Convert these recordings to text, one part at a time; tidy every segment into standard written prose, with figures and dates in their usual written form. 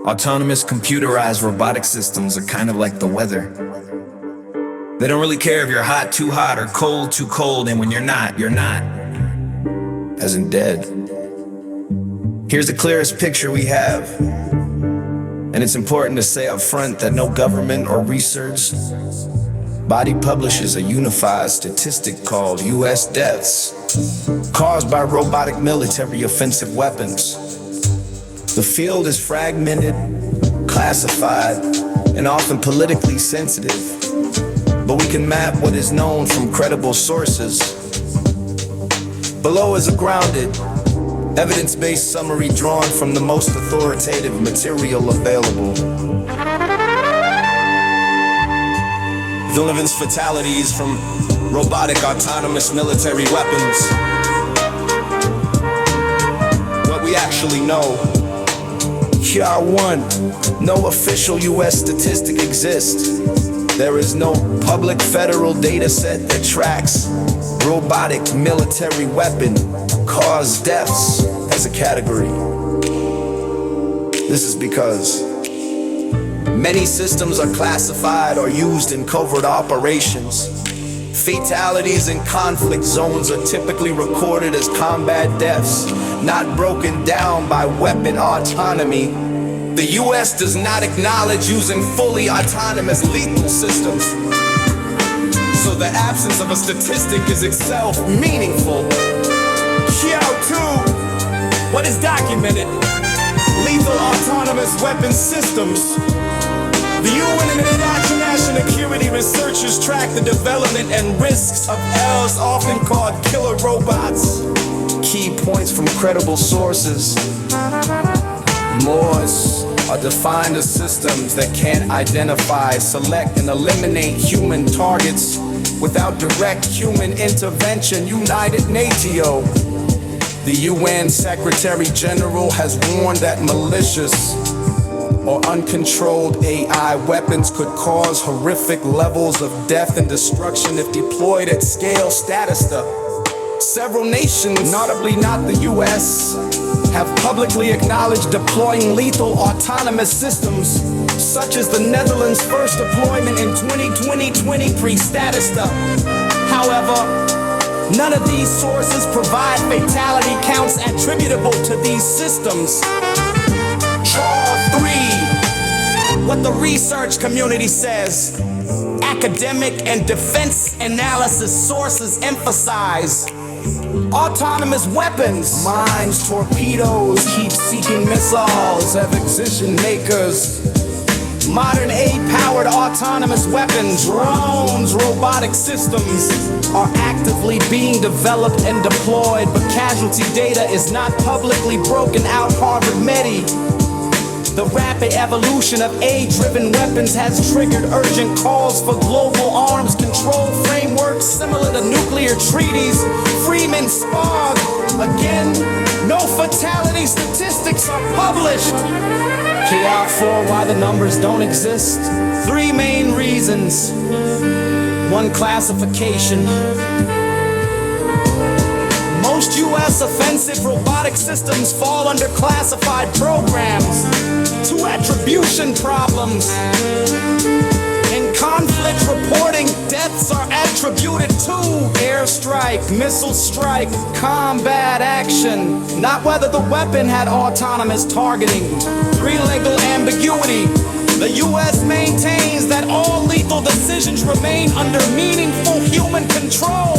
Autonomous computerized robotic systems are kind of like the weather. They don't really care if you're hot, too hot, or cold, too cold, and when you're not, you're not. As in dead. Here's the clearest picture we have. And it's important to say up front that no government or research body publishes a unified statistic called US deaths caused by robotic military offensive weapons. The field is fragmented, classified, and often politically sensitive, but we can map what is known from credible sources. Below is a grounded, evidence-based summary drawn from the most authoritative material available. Relevance fatalities from robotic autonomous military weapons. What we actually know. Here are one, no official US statistic exists. There is no public federal data set that tracks robotic military weapon cause deaths as a category. This is because many systems are classified or used in covert operations. Fatalities in conflict zones are typically recorded as combat deaths, not broken down by weapon autonomy. The US does not acknowledge using fully autonomous lethal systems. So the absence of a statistic is itself meaningful. Here too, what is documented? Lethal autonomous weapon systems. The UN and international security researchers track the development and risks of L's often called killer robots. Key points from credible sources. MORS are defined as systems that can identify, select, and eliminate human targets without direct human intervention. United Nations. The UN Secretary General has warned that malicious or uncontrolled AI weapons could cause horrific levels of death and destruction if deployed at scale. Several nations, notably not the US, have publicly acknowledged deploying lethal autonomous systems, such as the Netherlands' first deployment in 2020 pre-Statista. However, none of these sources provide fatality counts attributable to these systems. What the research community says. Academic and defense analysis sources emphasize autonomous weapons, mines, torpedoes, heat-seeking missiles, have excision makers. Modern AI-powered autonomous weapons, drones, robotic systems are actively being developed and deployed, but casualty data is not publicly broken out. Harvard Medi. The rapid evolution of AI-driven weapons has triggered urgent calls for global arms control frameworks similar to nuclear treaties. Freeman Spog. Again, no fatality statistics are published. Chaos for why the numbers don't exist. Three main reasons. One, classification. Most US offensive robotic systems fall under classified programs. Two, attribution problems. In conflict reporting, deaths are attributed to airstrike, missile strike, combat action, not whether the weapon had autonomous targeting. Three, legal ambiguity. The US maintains that all lethal decisions remain under meaningful human control,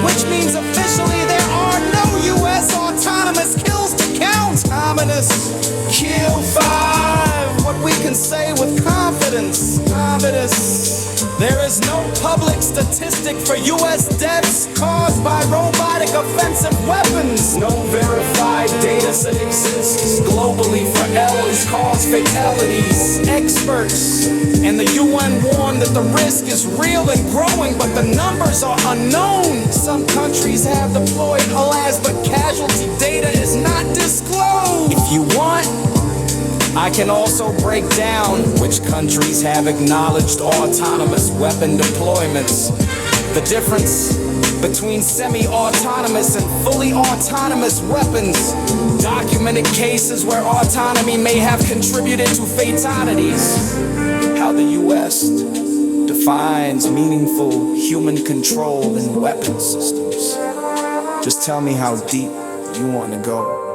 which means officially there are no US autonomous kills to count. Ominous. Kill 5. What we can say with confidence. Ominous. There is no public statistic for US deaths caused by robotic offensive weapons. No verified data set exists globally for L's cause fatalities. Experts and the UN warn that the risk is real and growing, but the numbers are unknown. Some countries have deployed alas, but casualty data is not disclosed. If you want, I can also break down which countries have acknowledged autonomous weapon deployments. The difference between semi-autonomous and fully autonomous weapons. Documented cases where autonomy may have contributed to fatalities. How the US defines meaningful human control in weapon systems. Just tell me how deep you want to go.